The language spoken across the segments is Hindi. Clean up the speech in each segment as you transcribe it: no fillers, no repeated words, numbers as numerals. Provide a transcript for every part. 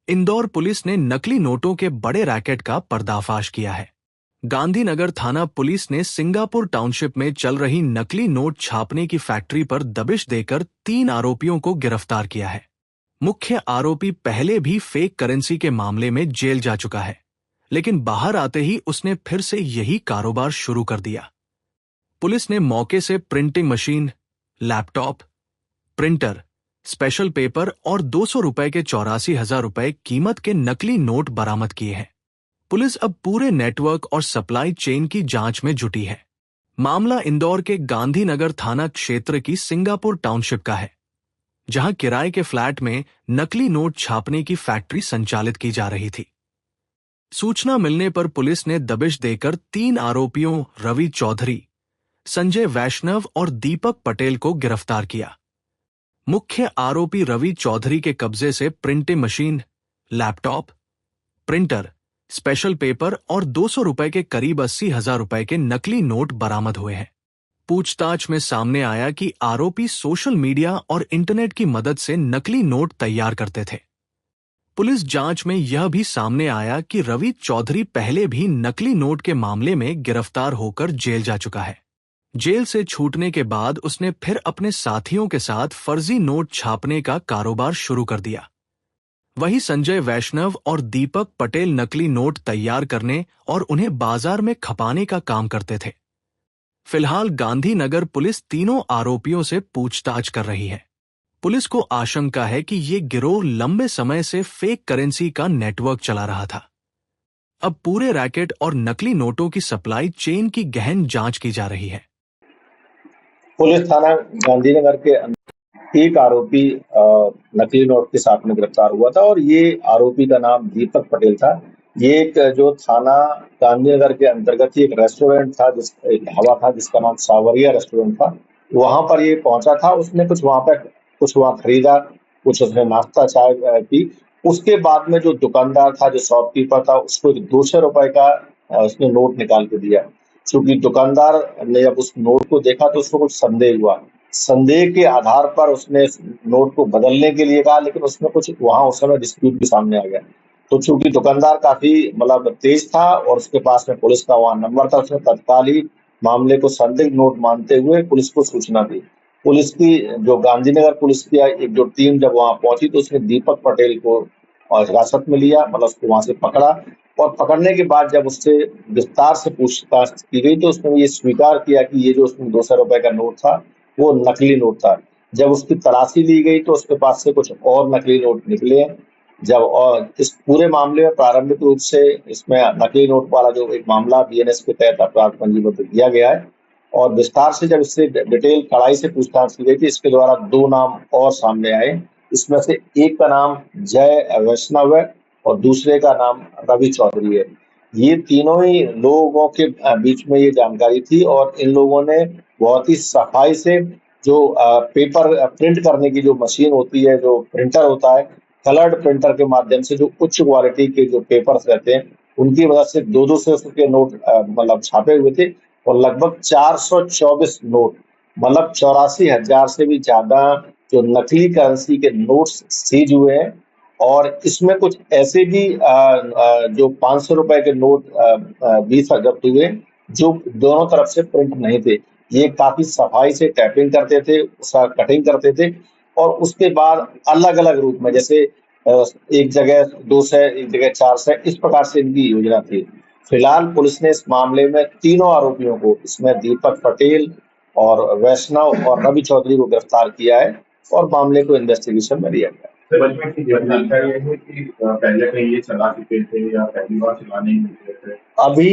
इंदौर पुलिस ने नकली नोटों के बड़े रैकेट का पर्दाफाश किया है। गांधीनगर थाना पुलिस ने सिंगापुर टाउनशिप में चल रही नकली नोट छापने की फैक्ट्री पर दबिश देकर 3 आरोपियों को गिरफ्तार किया है। मुख्य आरोपी पहले भी फेक करेंसी के मामले में जेल जा चुका है, लेकिन बाहर आते ही उसने फिर से यही कारोबार शुरू कर दिया। पुलिस ने मौके से printing machine, laptop, printer, special paper और 200 रुपए के 84,000 रुपए कीमत के नकली नोट बरामद किए हैं। पुलिस अब पूरे नेटवर्क और सप्लाई चेन की जांच में जुटी है। मामला इंदौर के गांधीनगर थाना क्षेत्र की सिंगापुर टाउनशिप का है, जहां किराए के फ्लैट में नकली नोट छापने की फैक्ट्री संचालित की जा रही थी। सूचना मिलने पर पुलिस ने दबिश देकर 3 आरोपियों रवि चौधरी, संजय वैष्णव और दीपक पटेल को गिरफ्तार किया। मुख्य आरोपी रवि चौधरी के कब्जे से printing machine, laptop, printer, special paper और 200 रुपए के करीब 80,000 रुपए के नकली नोट बरामद हुए हैं। पूछताछ में सामने आया कि आरोपी सोशल मीडिया और इंटरनेट की मदद से नकली नोट तैयार करते थे। पुलिस जांच में यह भी सामने आया कि रवि चौधरी पहले भी नकली नोट के मामले में गिरफ्तार होकर जेल जा चुका है। जेल से छूटने के बाद उसने फिर अपने साथियों के साथ फर्जी नोट छापने का कारोबार शुरू कर दिया। वहीं संजय वैष्णव और दीपक पटेल नकली नोट तैयार करने और उन्हें बाजार में खपाने का काम करते थे। फिलहाल गांधीनगर पुलिस तीनों आरोपियों से पूछताछ कर रही है। पुलिस को आशंका है कि ये गिरोह लंबे समय से फेक करेंसी का नेटवर्क चला रहा था। अब पूरे रैकेट और नकली नोटों की सप्लाई चेन की गहन जांच की जा रही है। पुलिस थाना गांधीनगर के एक आरोपी नकली नोट के साथ में गिरफ्तार हुआ था और ये आरोपी का नाम दीपक पटेल था। ये एक जो थाना गांधीनगर के अंतर्गत ही एक रेस्टोरेंट था, एक ढाबा था जिसका नाम सावरिया रेस्टोरेंट था। वहां पर ये पहुंचा था, उसने कुछ वहां खरीदा, कुछ उसने नाश्ता चाय पी। उसके बाद में जो दुकानदार था, जो शॉपकीपर था, उसको 200 रुपए का उसने नोट निकाल के दिया। चूंकि दुकानदार ने जब उस नोट को देखा तो उसको कुछ संदेह हुआ। संदेह के आधार पर उसने नोट को बदलने के लिए कहा, लेकिन उसमें कुछ वहां उस समय डिस्प्यूट भी सामने आ गया। तो चूंकि दुकानदार काफी तेज था और उसके पास में पुलिस का वहां नंबर था, उसने तत्काल ही मामले को संदिग्ध नोट मानते हुए पुलिस को सूचना दी। पुलिस की जो गांधीनगर पुलिस की एक जो टीम जब वहां पहुंची तो उसने दीपक पटेल को हिरासत में लिया, उसको वहां से पकड़ा और पकड़ने के बाद जब उससे विस्तार से पूछताछ की गई तो उसने ये स्वीकार किया कि ये जो उसमें 200 रुपए का नोट था वो नकली नोट था। जब उसकी तलाशी ली गई तो उसके पास से कुछ और नकली नोट निकले। जब और इस पूरे मामले में प्रारंभिक रूप से इसमें नकली नोट वाला जो एक मामला बीएनएस के तहत अपराध पंजीबद्ध किया गया है और विस्तार से जब इससे डिटेल कड़ाई से पूछताछ की गई थी, इसके द्वारा 2 नाम और सामने आए। इसमें से एक का नाम जय वैष्णव है और दूसरे का नाम रवि चौधरी है। ये तीनों ही लोगों के बीच में ये जानकारी थी और इन लोगों ने बहुत ही सफाई से जो पेपर प्रिंट करने की जो मशीन होती है, जो प्रिंटर होता है, कलर्ड प्रिंटर के माध्यम से जो उच्च क्वालिटी के जो पेपर्स रहते हैं उनकी वजह से 200 के नोट छापे हुए थे और लगभग 424 नोट, 84,000 से भी ज्यादा जो नकली करेंसी के नोट्स सीज हुए हैं। और इसमें कुछ ऐसे भी जो 500 रुपए के नोट 20 जब्त हुए जो दोनों तरफ से प्रिंट नहीं थे। ये काफी सफाई से टैपिंग करते थे, उसका कटिंग करते थे और उसके बाद अलग अलग रूप में, जैसे एक जगह 200, एक जगह 400, इस प्रकार से इनकी योजना थी। फिलहाल पुलिस ने इस मामले में तीनों आरोपियों को, इसमें दीपक पटेल और वैष्णव और रवि चौधरी को गिरफ्तार किया है और मामले को इन्वेस्टिगेशन में लिया गया। जानकारी है कि पहले कहीं ये चला चुके थे या पहली बार चलाने ही निकले थे? अभी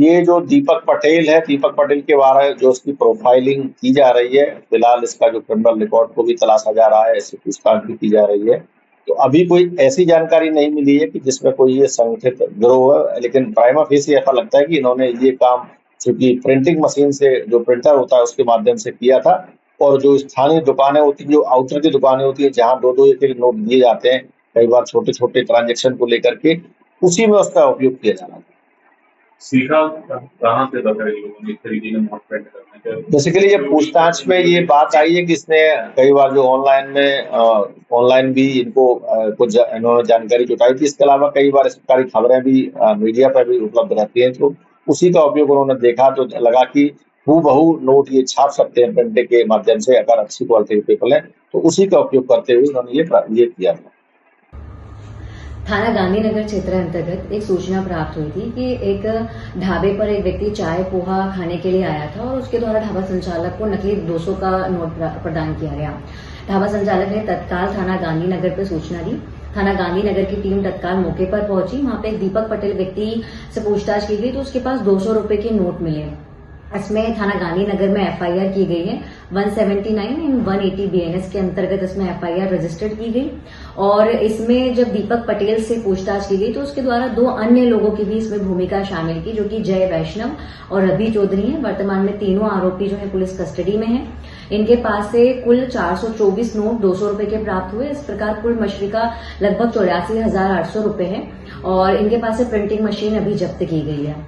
ये जो दीपक पटेल है, दीपक पटेल के बारे में जो उसकी प्रोफाइलिंग की जा रही है, फिलहाल इसका जो क्रिमिनल रिकॉर्ड को भी तलाशा जा रहा है, इससे पूछताछ भी की जा रही है। तो अभी कोई ऐसी जानकारी नहीं मिली है कि जिसमें कोई ये संगठित गिरोह है, लेकिन प्राइमा फेसी ऐसा लगता है कि इन्होंने ये काम चूंकि प्रिंटिंग मशीन से जो प्रिंटर होता है उसके माध्यम से किया था और जो स्थानीय दुकानें होती हैं, जो आउटर की दुकानें होती है जहाँ 2-2 एक नोट दिए जाते हैं कई बार छोटे छोटे ट्रांजेक्शन को लेकर के, उसी में उसका उपयोग किया जा रहा था। सीखा कहाँ से था इन लोगों ने इस तरीके के नोट प्रिंट करने के? बेसिकली ये पूछताछ में ये बात आई है कि इसने कई बार जो ऑनलाइन भी इनको कुछ इन्होंने जानकारी जुटाई थी। इसके अलावा कई बार सरकारी खबरें भी मीडिया पर भी उपलब्ध रहती हैं, तो उसी का उपयोग उन्होंने देखा तो लगा कि हूबहू नोट ये छाप सकते हैं प्रिंटिंग के माध्यम से, अगर अच्छी क्वालिटी के पेपर है तो उसी का उपयोग करते हुए उन्होंने ये किया था। थाना गांधीनगर क्षेत्र अंतर्गत एक सूचना प्राप्त हुई थी कि एक ढाबे पर एक व्यक्ति चाय पोहा खाने के लिए आया था और उसके द्वारा ढाबा संचालक को नकली 200 का नोट प्रदान किया गया। ढाबा संचालक ने तत्काल थाना गांधीनगर पर सूचना दी। थाना गांधीनगर की टीम तत्काल मौके पर पहुंची। वहां पे एक दीपक पटेल व्यक्ति से पूछताछ की गई तो उसके पास 200 रुपए के नोट मिले। इसमें थाना गांधीनगर में एफआईआर की गई है। 179 एंड 180 बीएनएस के अंतर्गत इसमें एफआईआर रजिस्टर्ड की गई। और इसमें जब दीपक पटेल से पूछताछ की गई तो उसके द्वारा 2 अन्य लोगों की भी इसमें भूमिका शामिल की, जो कि जय वैष्णव और रवि चौधरी हैं। वर्तमान में तीनों आरोपी जो है पुलिस कस्टडी में हैं। इनके पास से कुल 424 नोट 200 रुपए के प्राप्त हुए। इस प्रकार कुल मछली का लगभग 84,800 रुपए है और इनके पास से प्रिंटिंग मशीन अभी जब्त की गई है।